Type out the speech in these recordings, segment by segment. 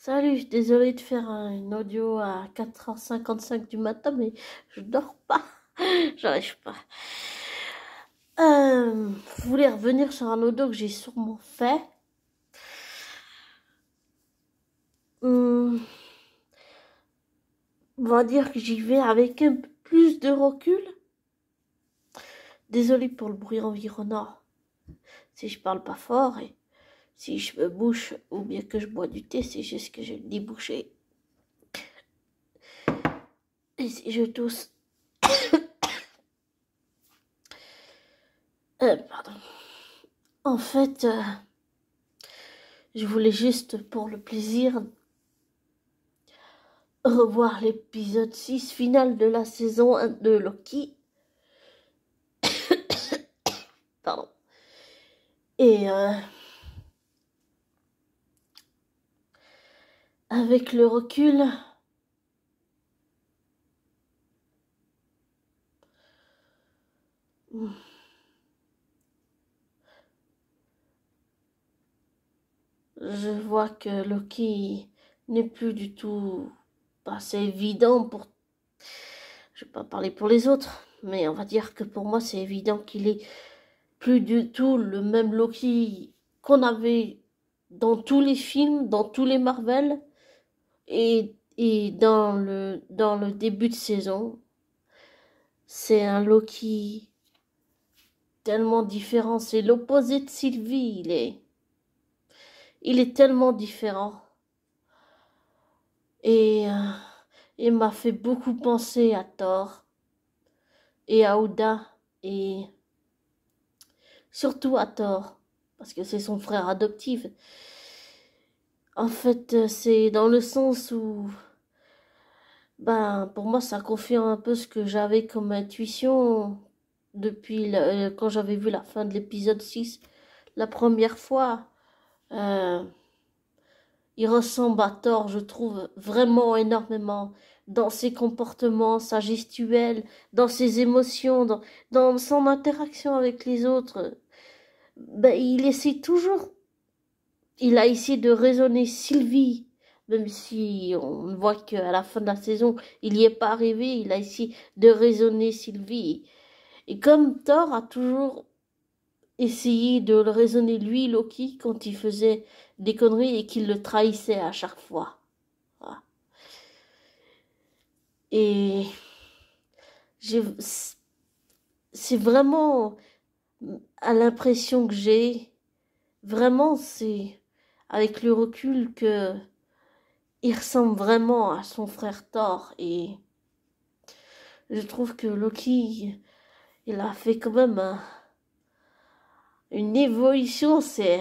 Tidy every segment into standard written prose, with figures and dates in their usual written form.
Salut, désolée de faire une audio à 4h55 du matin, mais je dors pas. J'arrive pas. Je voulais revenir sur un audio que j'ai sûrement fait. On va dire que j'y vais avec un peu plus de recul. Désolée pour le bruit environnant. Si je parle pas fort et si je me bouche ou bien que je bois du thé, c'est juste que j'ai le nez bouché. Et si je tousse... pardon. En fait, je voulais juste pour le plaisir revoir l'épisode 6 final de la saison 1 de Loki. Pardon. Et avec le recul, je vois que Loki n'est plus du tout assez évident pour... Je vais pas parler pour les autres, mais on va dire que pour moi c'est évident qu'il est plus du tout le même Loki qu'on avait dans tous les films, dans tous les Marvel et dans le début de saison. C'est un Loki tellement différent, c'est l'opposé de Sylvie, il est tellement différent. Et il m'a fait beaucoup penser à Thor et à Oda et surtout à Thor parce que c'est son frère adoptif. En fait, c'est dans le sens où pour moi ça confirme un peu ce que j'avais comme intuition depuis quand j'avais vu la fin de l'épisode 6 la première fois. Euh, Il ressemble à Thor, je trouve, vraiment énormément dans ses comportements, sa gestuelle, dans ses émotions, dans son interaction avec les autres. Il essaie toujours, il a essayé de raisonner Sylvie, même si on voit qu'à la fin de la saison, il n'y est pas arrivé, il a essayé de raisonner Sylvie. Et comme Thor a toujours essayé de le raisonner lui, Loki, quand il faisait des conneries et qu'il le trahissait à chaque fois. Voilà. Et c'est vraiment à l'impression que j'ai, vraiment c'est avec le recul que il ressemble vraiment à son frère Thor et je trouve que Loki, il a fait quand même une évolution, c'est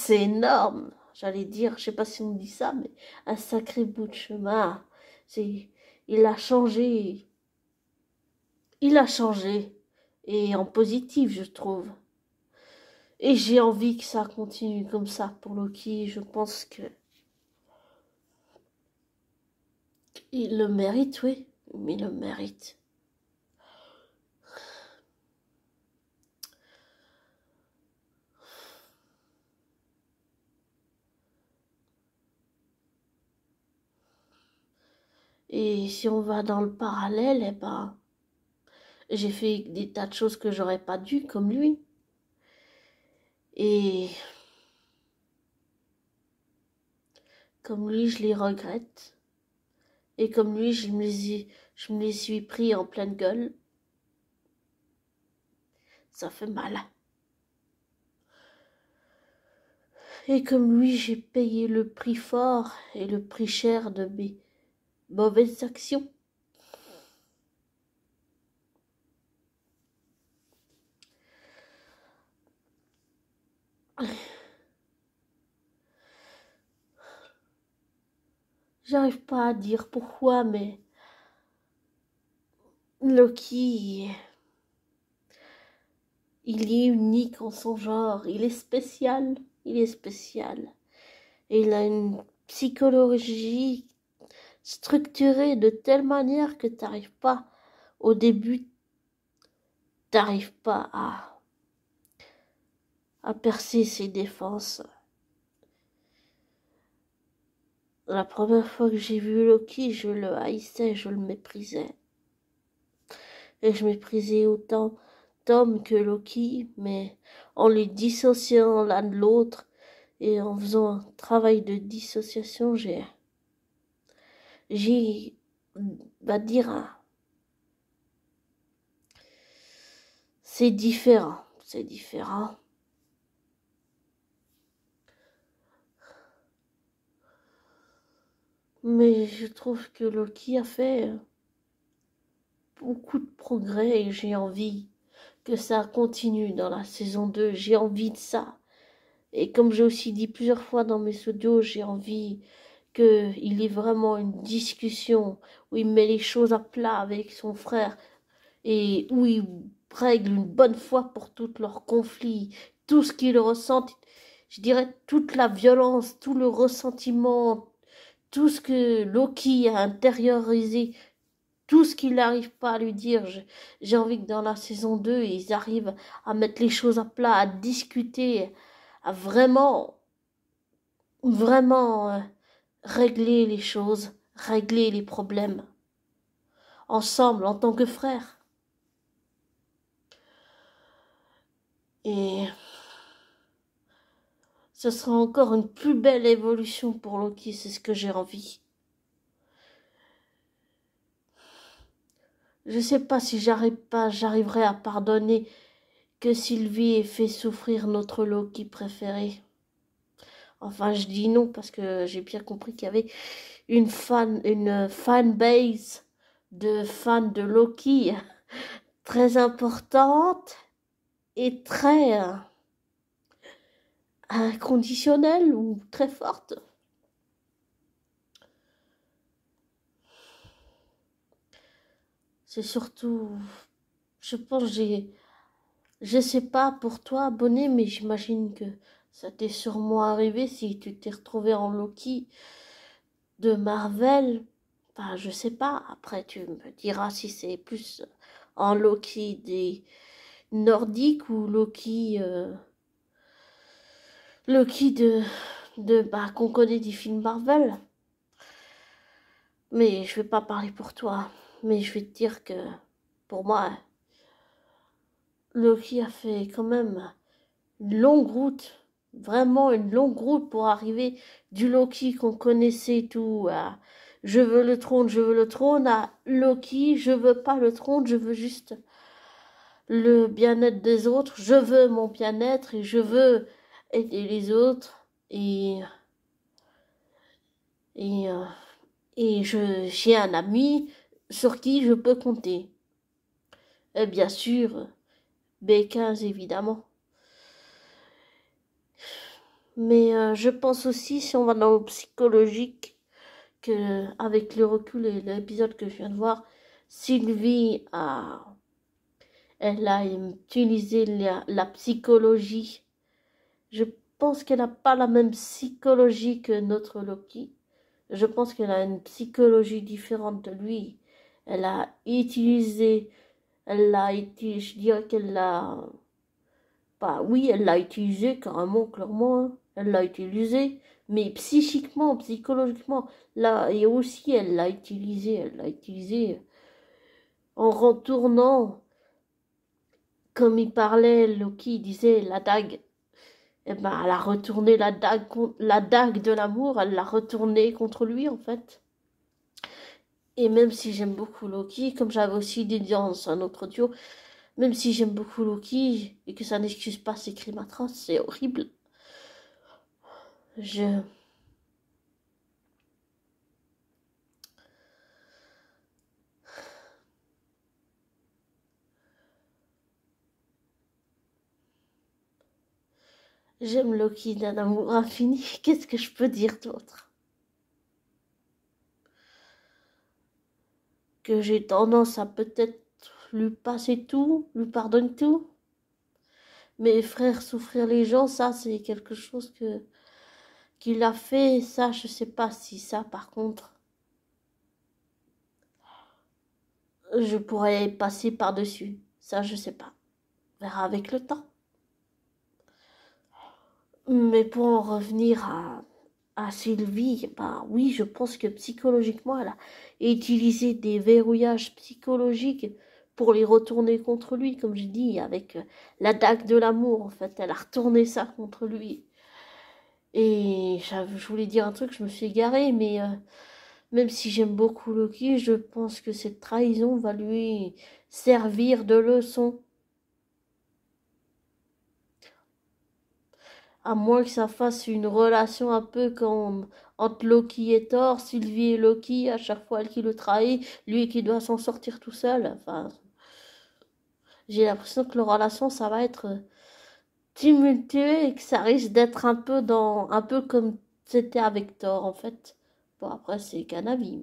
énorme. J'allais dire, je sais pas si on dit ça, mais un sacré bout de chemin. C'est, il a changé. Il a changé. Et en positif, je trouve. Et j'ai envie que ça continue comme ça pour Loki. Je pense que il le mérite, oui. Mais il le mérite. Et si on va dans le parallèle, eh ben, j'ai fait des tas de choses que j'aurais pas dû, comme lui. Et comme lui, je les regrette. Et comme lui, je me les suis pris en pleine gueule. Ça fait mal. Et comme lui, j'ai payé le prix fort et le prix cher de mes mauvaises actions. J'arrive pas à dire pourquoi, mais Loki, il est unique en son genre, il est spécial, il est spécial. Et il a une psychologie structurée de telle manière que t'arrives pas, au début, t'arrives pas à percer ses défenses. La première fois que j'ai vu Loki, je le haïssais, je le méprisais. Et je méprisais autant Tom que Loki, mais en les dissociant l'un de l'autre et en faisant un travail de dissociation, j'ai, va dire, c'est différent, c'est différent. Mais je trouve que Loki a fait beaucoup de progrès et j'ai envie que ça continue dans la saison 2. J'ai envie de ça. Et comme j'ai aussi dit plusieurs fois dans mes audios, j'ai envie qu'il y ait vraiment une discussion où il met les choses à plat avec son frère et où il règle une bonne fois pour tous leurs conflits, tout ce qu'ils ressentent, je dirais toute la violence, tout le ressentiment, tout ce que Loki a intériorisé, tout ce qu'il n'arrive pas à lui dire. J'ai envie que dans la saison 2, ils arrivent à mettre les choses à plat, à discuter, à vraiment régler les choses, régler les problèmes, ensemble, en tant que frères. Et ce sera encore une plus belle évolution pour Loki, c'est ce que j'ai envie. Je sais pas si j'arriverai à pardonner que Sylvie ait fait souffrir notre Loki préféré. Enfin, je dis non parce que j'ai bien compris qu'il y avait une fanbase de fans de Loki très importante et très inconditionnelle ou très forte. C'est surtout, je pense, je sais pas pour toi, abonné, mais j'imagine que ça t'est sûrement arrivé si tu t'es retrouvé en Loki de Marvel. Enfin, je sais pas. Après, tu me diras si c'est plus en Loki des Nordiques ou Loki bah, qu'on connaît des films Marvel. Mais je vais pas parler pour toi. Mais je vais te dire que pour moi, Loki a fait quand même une longue route, vraiment une longue route pour arriver du Loki qu'on connaissait tout à je veux le trône à Loki, je veux pas le trône, je veux juste le bien-être des autres, je veux mon bien-être et je veux aider les autres et, euh, j'ai un ami sur qui je peux compter. Et bien sûr, B15 évidemment. Mais je pense aussi, si on va dans le psychologique, que avec le recul et l'épisode que je viens de voir, Sylvie elle a utilisé la psychologie. Je pense qu'elle n'a pas la même psychologie que notre Loki. Je pense qu'elle a une psychologie différente de lui. Elle a utilisé, je dirais qu'elle l'a, bah oui, elle l'a utilisé carrément, clairement, hein. Elle l'a utilisé, mais psychiquement, psychologiquement, là, et aussi elle l'a utilisé en retournant, comme il parlait, Loki disait la dague. Eh ben, elle a retourné la dague de l'amour, elle l'a retournée contre lui, en fait. Et même si j'aime beaucoup Loki, comme j'avais aussi dit dans un autre audio, même si j'aime beaucoup Loki et que ça n'excuse pas ses crimes atroces, c'est horrible. Je, J'aime Loki d'un amour infini. Qu'est-ce que je peux dire d'autre? Que j'ai tendance à peut-être lui passer tout, lui pardonner tout. Mais frère, souffrir les gens, ça, c'est quelque chose qu'il a fait. Ça, je sais pas si ça, par contre, je pourrais passer par-dessus. Ça, je sais pas. On verra avec le temps. Mais pour en revenir à Sylvie, bah oui, je pense que psychologiquement, elle a utilisé des verrouillages psychologiques pour les retourner contre lui, comme je dis, avec la dague de l'amour, en fait. Elle a retourné ça contre lui. Et je voulais dire un truc, je me suis égarée, mais même si j'aime beaucoup Loki, je pense que cette trahison va lui servir de leçon. À moins que ça fasse une relation un peu comme entre Loki et Thor, Sylvie et Loki, à chaque fois elle qui le trahit, lui qui doit s'en sortir tout seul. Enfin, j'ai l'impression que leur relation, ça va être tumultueux et que ça risque d'être un peu comme c'était avec Thor, en fait. Bon, après, c'est qu'un avis,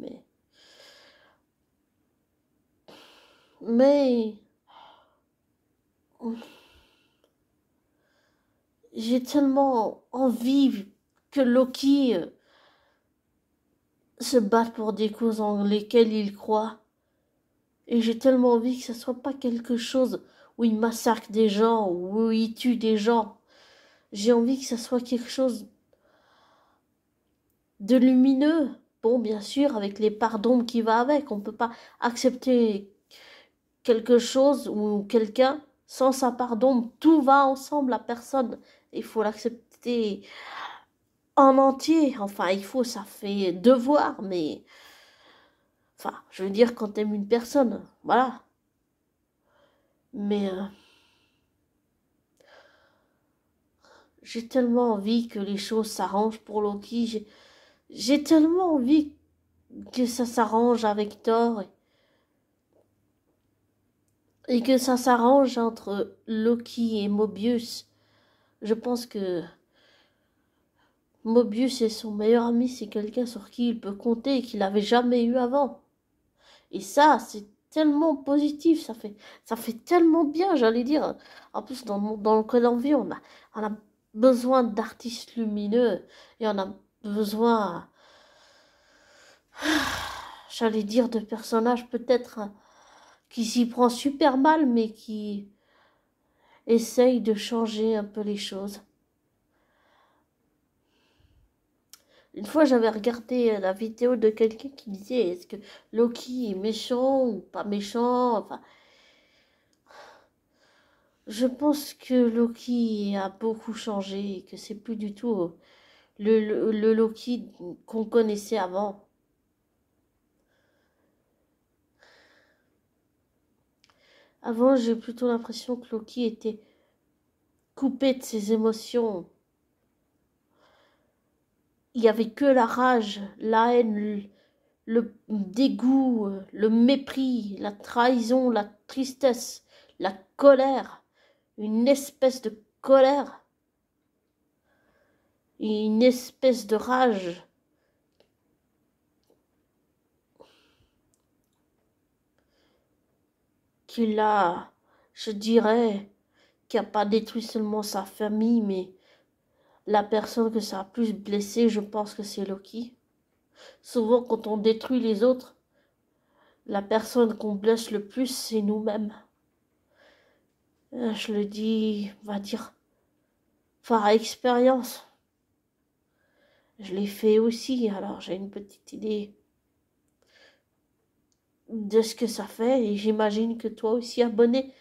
mais j'ai tellement envie que Loki se batte pour des causes en lesquelles il croit. Et j'ai tellement envie que ce soit pas quelque chose où il massacre des gens, où il tue des gens. J'ai envie que ce soit quelque chose de lumineux. Bon, bien sûr, avec les parts d'ombre qui va avec. On ne peut pas accepter quelque chose ou quelqu'un sans sa part d'ombre. Tout va ensemble, la personne. Il faut l'accepter en entier. Enfin, il faut, ça fait devoir, mais... Enfin, je veux dire, quand t'aimes une personne, voilà. Mais j'ai tellement envie que les choses s'arrangent pour Loki. J'ai tellement envie que ça s'arrange avec Thor et que ça s'arrange entre Loki et Mobius. Je pense que Mobius est son meilleur ami, c'est quelqu'un sur qui il peut compter et qu'il n'avait jamais eu avant. Et ça, c'est tellement positif, ça fait tellement bien, j'allais dire. En plus, dans le Code Envie, on a besoin d'artistes lumineux et on a besoin, j'allais dire, de personnages peut-être qui s'y prend super mal, mais qui essaye de changer un peu les choses. Une fois, j'avais regardé la vidéo de quelqu'un qui disait est-ce que Loki est méchant ou pas méchant. Enfin, je pense que Loki a beaucoup changé et que c'est plus du tout le Loki qu'on connaissait avant. Avant, j'ai plutôt l'impression que Loki était coupé de ses émotions. Il n'y avait que la rage, la haine, le dégoût, le mépris, la trahison, la tristesse, la colère, une espèce de colère et une espèce de rage qui l'a, je dirais, qui n'a pas détruit seulement sa famille, mais la personne que ça a plus blessé, je pense que c'est Loki. Souvent, quand on détruit les autres, la personne qu'on blesse le plus, c'est nous-mêmes. Je le dis, on va dire, par expérience. Je l'ai fait aussi, alors j'ai une petite idée de ce que ça fait et j'imagine que toi aussi, abonné,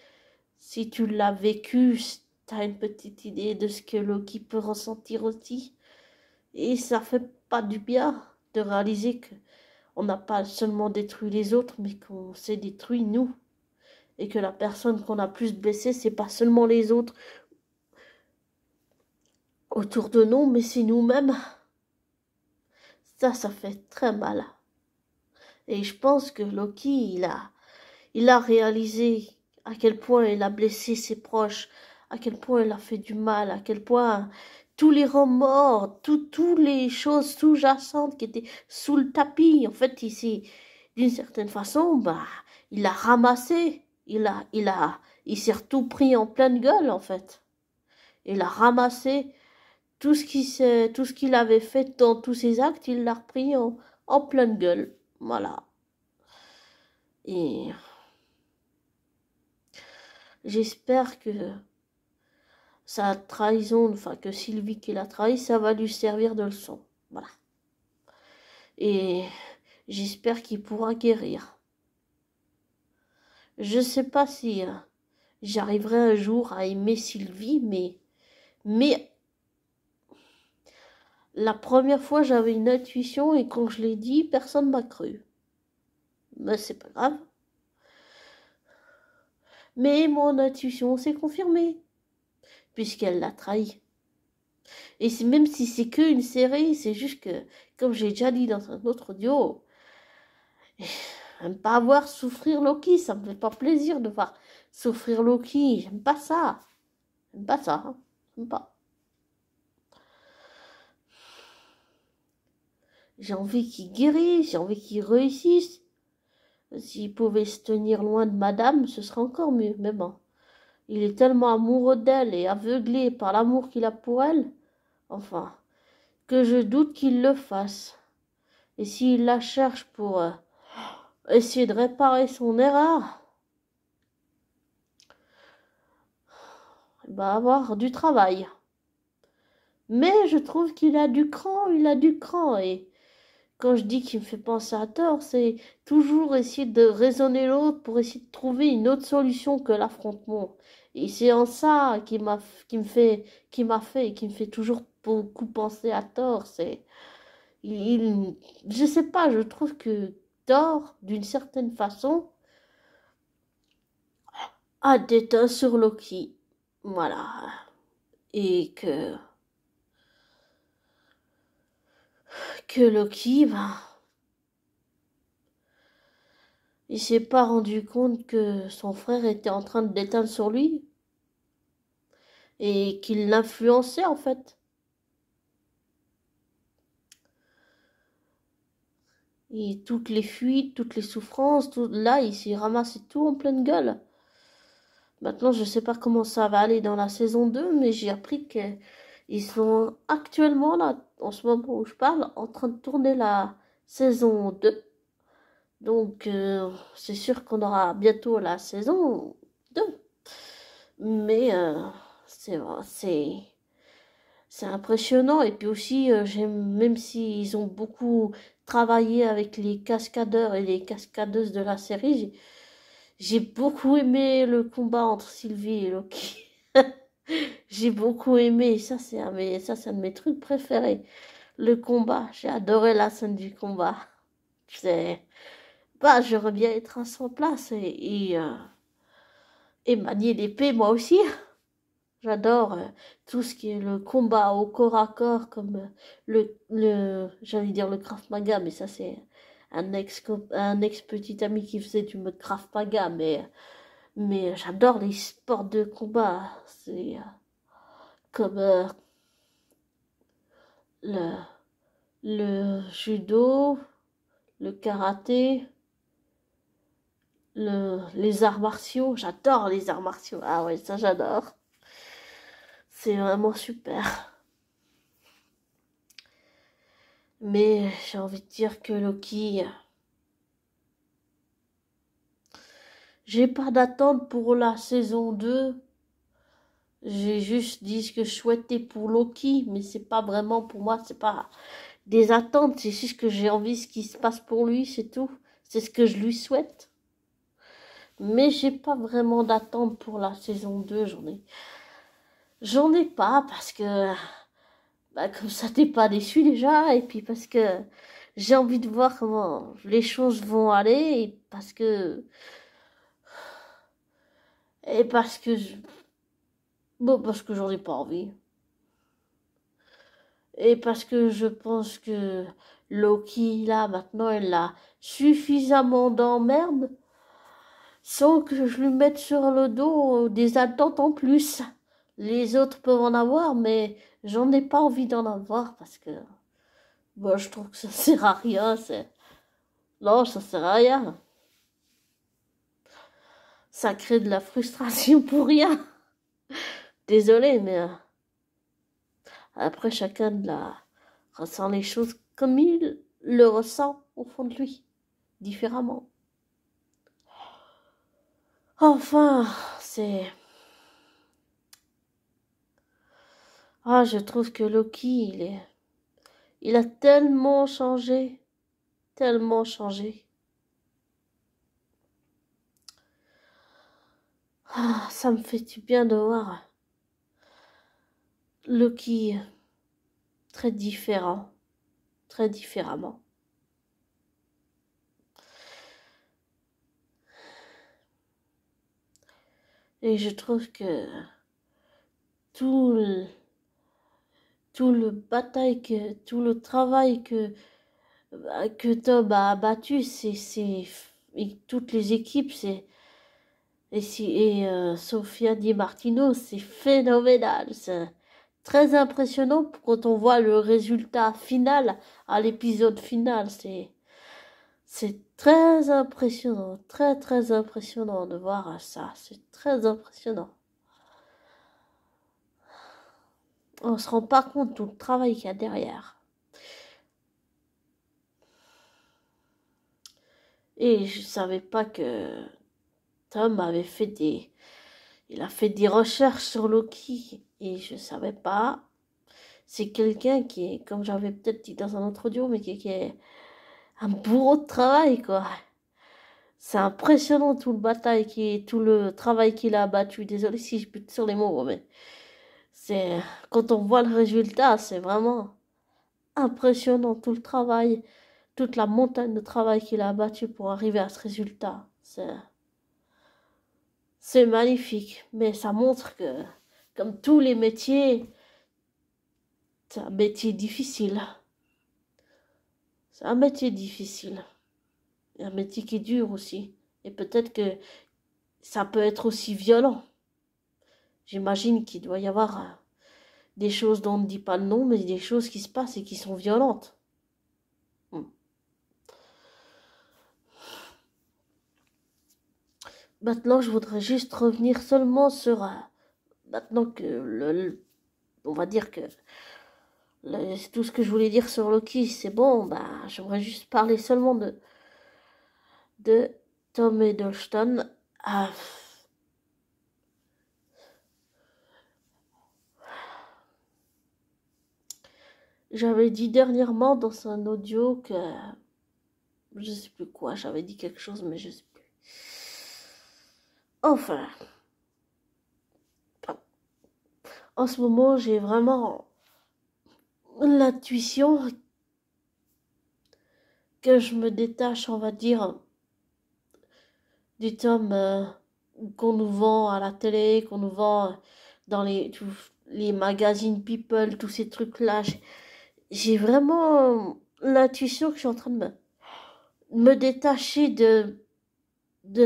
si tu l'as vécu, tu as une petite idée de ce que Loki peut ressentir aussi. Et ça fait pas du bien de réaliser que on n'a pas seulement détruit les autres, mais qu'on s'est détruit nous. Et que la personne qu'on a plus blessée, c'est pas seulement les autres autour de nous, mais c'est nous-mêmes. Ça fait très mal. Et je pense que Loki, il a réalisé à quel point il a blessé ses proches, à quel point il a fait du mal, à quel point tous les remords, toutes les choses sous-jacentes qui étaient sous le tapis, en fait, d'une certaine façon, bah, il a ramassé, il s'est tout pris en pleine gueule, en fait. Il a ramassé tout ce qu'il avait fait dans tous ses actes, il l'a repris en pleine gueule. Voilà. Et j'espère que sa trahison, enfin que Sylvie qui l'a trahi, ça va lui servir de leçon. Voilà. Et j'espère qu'il pourra guérir. Je sais pas si j'arriverai un jour à aimer Sylvie, mais la première fois j'avais une intuition et quand je l'ai dit, personne m'a cru. Mais c'est pas grave. Mais mon intuition s'est confirmée, puisqu'elle l'a trahi. Et même si c'est qu'une série, c'est juste que, comme j'ai déjà dit dans un autre audio, j'aime pas voir souffrir Loki, ça me fait pas plaisir de voir souffrir Loki, j'aime pas ça. J'aime pas ça, hein. J'aime pas. J'ai envie qu'il guérisse, j'ai envie qu'il réussisse. S'il pouvait se tenir loin de madame, ce serait encore mieux, mais bon. Il est tellement amoureux d'elle et aveuglé par l'amour qu'il a pour elle, enfin, que je doute qu'il le fasse. Et s'il la cherche pour essayer de réparer son erreur, il va avoir du travail. Mais je trouve qu'il a du cran, il a du cran. Et quand je dis qu'il me fait penser à Thor, c'est toujours essayer de raisonner l'autre pour essayer de trouver une autre solution que l'affrontement. Et c'est en ça qui m'a fait et qui me fait toujours beaucoup penser à Thor. Je sais pas, je trouve que Thor, d'une certaine façon, a déteint sur Loki. Voilà. Et que Loki, ben, il s'est pas rendu compte que son frère était en train de déteindre sur lui et qu'il l'influençait en fait. Et toutes les fuites, toutes les souffrances, tout, là, il s'est ramassé tout en pleine gueule. Maintenant, je sais pas comment ça va aller dans la saison 2, mais j'ai appris qu'ils sont actuellement là, en ce moment où je parle, en train de tourner la saison 2. Donc, c'est sûr qu'on aura bientôt la saison 2. Mais c'est impressionnant. Et puis aussi, même s'ils ont beaucoup travaillé avec les cascadeurs et les cascadeuses de la série, j'ai beaucoup aimé le combat entre Sylvie et Loki. J'ai beaucoup aimé. Ça, c'est un de mes trucs préférés. Le combat. J'ai adoré la scène du combat. C'est, bah, j'aurais bien être à son place et manier l'épée, moi aussi. J'adore tout ce qui est le combat au corps à corps, comme j'allais dire le Krav Maga, mais ça c'est un ex petit ami qui faisait du mode Krav Maga, mais j'adore les sports de combat. C'est comme le, le judo, le karaté, les arts martiaux. J'adore les arts martiaux. Ah ouais, ça j'adore. C'est vraiment super. Mais j'ai envie de dire que Loki, j'ai pas d'attente pour la saison 2. J'ai juste dit ce que je souhaitais pour Loki, mais c'est pas vraiment pour moi, c'est pas des attentes, c'est juste que j'ai envie ce qui se passe pour lui, c'est tout. C'est ce que je lui souhaite. Mais j'ai pas vraiment d'attente pour la saison 2, j'en ai pas parce que bah, comme ça t'es pas déçu déjà et puis parce que j'ai envie de voir comment les choses vont aller et parce que bon parce que j'en ai pas envie et parce que je pense que Loki là maintenant elle a suffisamment d'emmerde sans que je lui mette sur le dos des attentes en plus. Les autres peuvent en avoir mais j'en ai pas envie d'en avoir parce que bon, je trouve que ça sert à rien, non, ça sert à rien. Ça crée de la frustration pour rien. Désolée, mais après chacun ressent les choses comme il le ressent au fond de lui, différemment. Enfin, c'est... Ah, je trouve que Loki, Il a tellement changé, tellement changé. Ah, ça me fait du bien de voir Loki très différent, très différemment. Et je trouve que tout le, tout le travail que Tom a abattu, et toutes les équipes, Sofia Di Martino, c'est phénoménal. C'est très impressionnant quand on voit le résultat final à l'épisode final. C'est très impressionnant, très très impressionnant de voir ça. C'est très impressionnant. On se rend pas compte de tout le travail qu'il y a derrière. Et je savais pas que Tom avait fait il a fait des recherches sur Loki et je savais pas. C'est quelqu'un qui est, comme j'avais peut-être dit dans un autre audio, mais qui est un bourreau de travail, quoi. C'est impressionnant tout le travail qu'il a abattu. Désolé si je bute sur les mots, mais c'est, quand on voit le résultat, c'est vraiment impressionnant tout le travail, toute la montagne de travail qu'il a abattu pour arriver à ce résultat. C'est magnifique, mais ça montre que, comme tous les métiers, c'est un métier difficile. C'est un métier difficile. Et un métier qui est dur aussi. Et peut-être que ça peut être aussi violent. J'imagine qu'il doit y avoir des choses dont on ne dit pas le nom, mais des choses qui se passent et qui sont violentes. Maintenant, je voudrais juste revenir seulement sur... maintenant que on va dire que tout ce que je voulais dire sur Loki, c'est bon, bah, j'aimerais juste parler seulement de Tom Hiddleston. Ah, j'avais dit dernièrement dans un audio que... Je sais plus quoi, j'avais dit quelque chose, mais je sais plus. Enfin... En ce moment, j'ai vraiment l'intuition que je me détache, on va dire, du Tom qu'on nous vend à la télé, qu'on nous vend dans tous les magazines People, tous ces trucs-là. J'ai vraiment l'intuition que je suis en train de me détacher de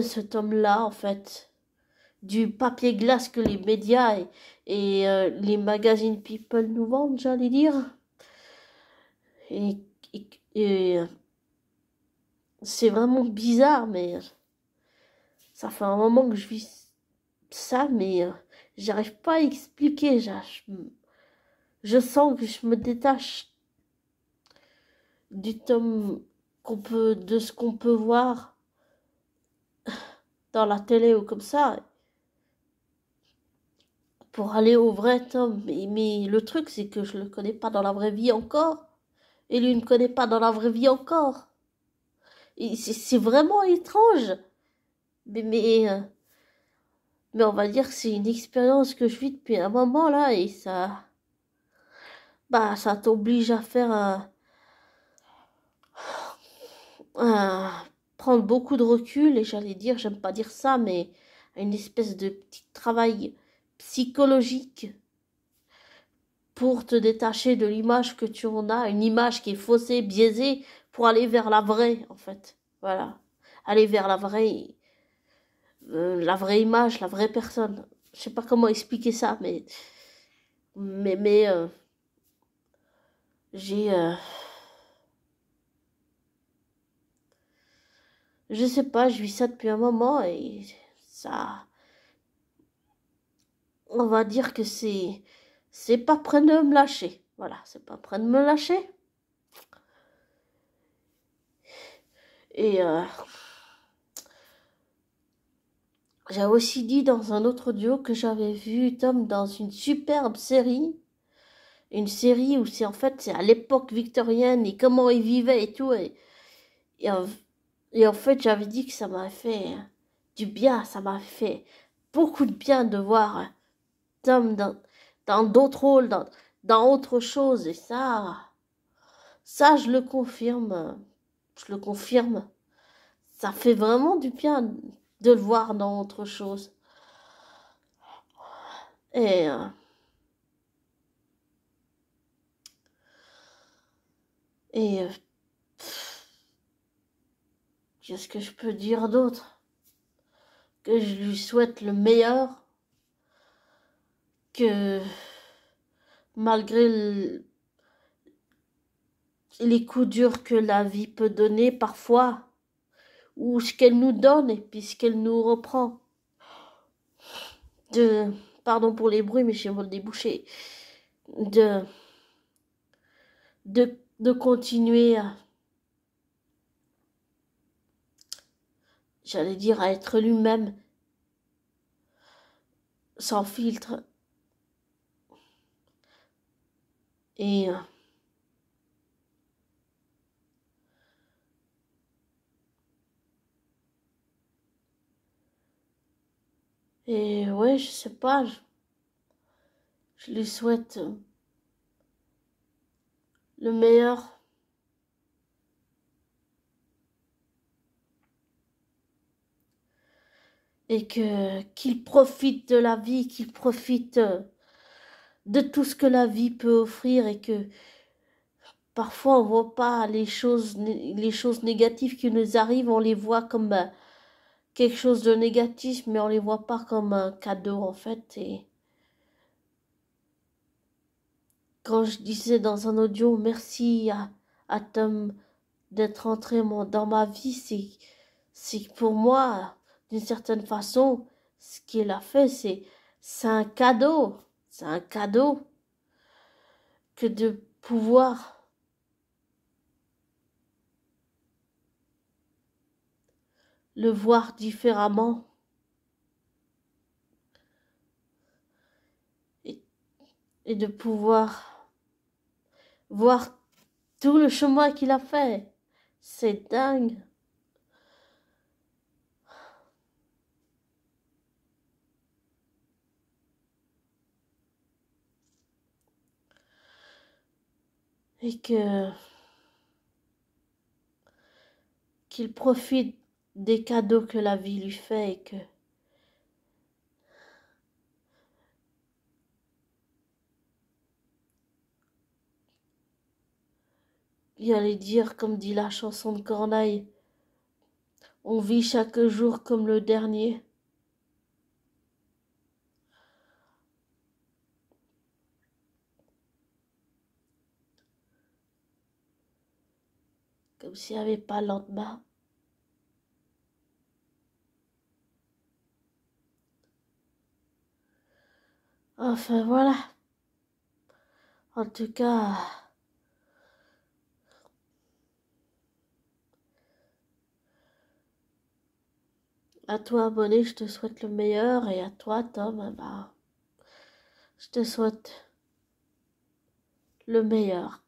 ce Tom-là, en fait. Du papier glace que les médias et les magazines People nous vendent, j'allais dire. Et, et c'est vraiment bizarre, mais ça fait un moment que je vis ça, mais j'arrive pas à expliquer. Je sens que je me détache du Tom de ce qu'on peut voir dans la télé ou comme ça, pour aller au vrai Tom. Mais le truc, c'est que je le connais pas dans la vraie vie encore, et lui ne me connaît pas dans la vraie vie encore. Et c'est vraiment étrange. Mais on va dire que c'est une expérience que je vis depuis un moment là, et ça t'oblige à faire prendre beaucoup de recul, et j'allais dire, j'aime pas dire ça, mais une espèce de petit travail psychologique pour te détacher de l'image que tu en as, une image qui est faussée, biaisée, pour aller vers la vraie, en fait. Voilà. Aller vers la vraie image, la vraie personne. Je sais pas comment expliquer ça, mais j'ai, je sais pas, je vis ça depuis un moment et ça, on va dire que c'est pas prêt de me lâcher. Voilà, c'est pas prêt de me lâcher. Et j'ai aussi dit dans un autre audio que j'avais vu Tom dans une superbe série une série où c'est en fait c'est à l'époque victorienne et comment ils vivaient et tout et, en, et en fait j'avais dit que ça m'a fait du bien, ça m'a fait beaucoup de bien de voir Tom dans d'autres rôles, dans autre chose et ça je le confirme, ça fait vraiment du bien de le voir dans autre chose et et qu'est-ce que je peux dire d'autre? Que je lui souhaite le meilleur, que malgré les coups durs que la vie peut donner parfois, ou ce qu'elle nous donne et puis ce qu'elle nous reprend, de, pardon pour les bruits, mais j'ai le débouché, de, de continuer à, j'allais dire, à être lui-même, sans filtre, et et ouais, je sais pas, je lui souhaite le meilleur. Et que qu'il profite de la vie, qu'il profite de tout ce que la vie peut offrir et que parfois on voit pas les choses négatives qui nous arrivent, on les voit comme quelque chose de négatif, mais on les voit pas comme un cadeau en fait. Et quand je disais dans un audio merci à Tom d'être entré dans ma vie, c'est pour moi d'une certaine façon ce qu'il a fait, c'est un cadeau, c'est un cadeau que de pouvoir le voir différemment et, et de pouvoir voir tout le chemin qu'il a fait. C'est dingue. Et que qu'il profite des cadeaux que la vie lui fait et que il allait dire, comme dit la chanson de Corneille, on vit chaque jour comme le dernier. Comme s'il n'y avait pas le lendemain. Enfin voilà. En tout cas, à toi abonné, je te souhaite le meilleur et à toi Tom, bah, je te souhaite le meilleur.